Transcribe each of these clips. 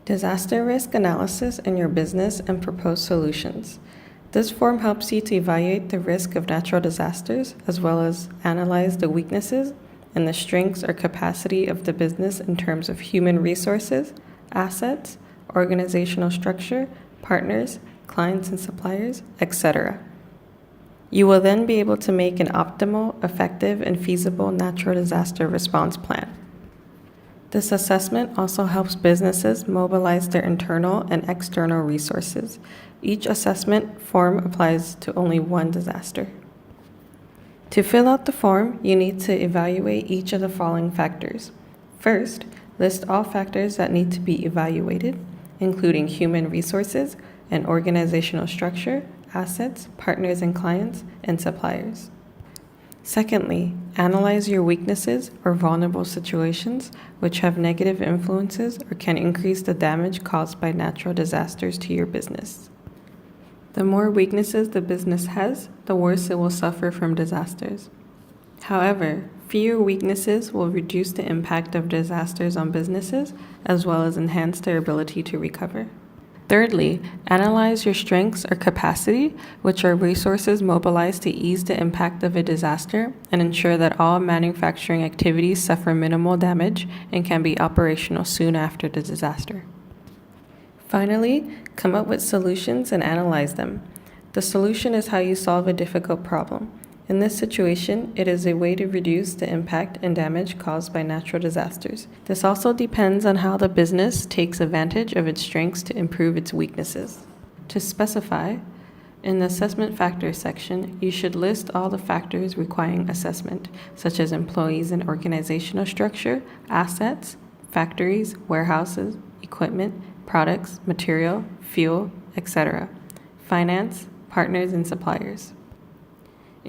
Disaster risk analysis in your business and propose solutions. This form helps you to evaluate the risk of natural disasters as well as analyze the weaknesses and the strengths or capacity of the business in terms of human resources, assets, organizational structure, partners, clients and suppliers, etc. You will then be able to make an optimal, effective, and feasible natural disaster response plan. This assessment also helps businesses mobilize their internal and external resources. Each assessment form applies to only one disaster. To fill out the form, you need to evaluate each of the following factors. First, list all factors that need to be evaluated, including human resources and organizational structure, assets, partners and clients, and suppliers. Secondly, analyze your weaknesses or vulnerable situations which have negative influences or can increase the damage caused by natural disasters to your business. The more weaknesses the business has, the worse it will suffer from disasters. However, fewer weaknesses will reduce the impact of disasters on businesses as well as enhance their ability to recover. Thirdly, analyze your strengths or capacity, which are resources mobilized to ease the impact of a disaster and ensure that all manufacturing activities suffer minimal damage and can be operational soon after the disaster. Finally, come up with solutions and analyze them. The solution is how you solve a difficult problem. In this situation, it is a way to reduce the impact and damage caused by natural disasters. This also depends on how the business takes advantage of its strengths to improve its weaknesses. To specify, in the assessment factors section, you should list all the factors requiring assessment, such as employees and organizational structure, assets, factories, warehouses, equipment, products, material, fuel, etc., finance, partners, and suppliers.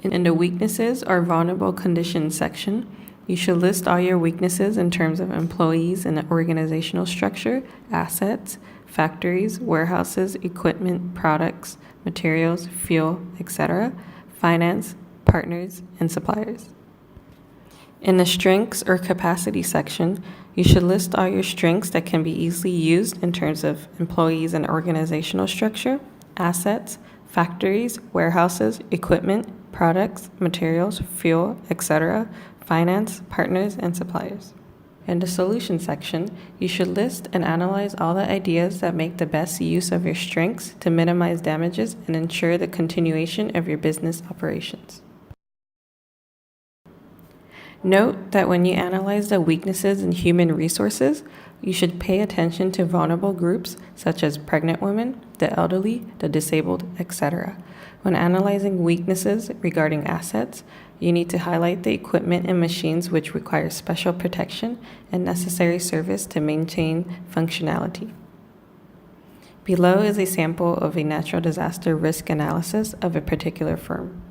In the weaknesses or vulnerable conditions section, you should list all your weaknesses in terms of employees and organizational structure, assets, factories, warehouses, equipment, products, materials, fuel, etc., finance, partners, and suppliers. In the strengths or capacity section, you should list all your strengths that can be easily used in terms of employees and organizational structure, assets, factories, warehouses, equipment, products, materials, fuel, etc., finance, partners, and suppliers. In the solution section, you should list and analyze all the ideas that make the best use of your strengths to minimize damages and ensure the continuation of your business operations. Note that when you analyze the weaknesses in human resources, you should pay attention to vulnerable groups such as pregnant women, the elderly, the disabled, etc. When analyzing weaknesses regarding assets, you need to highlight the equipment and machines which require special protection and necessary service to maintain functionality. Below is a sample of a natural disaster risk analysis of a particular firm.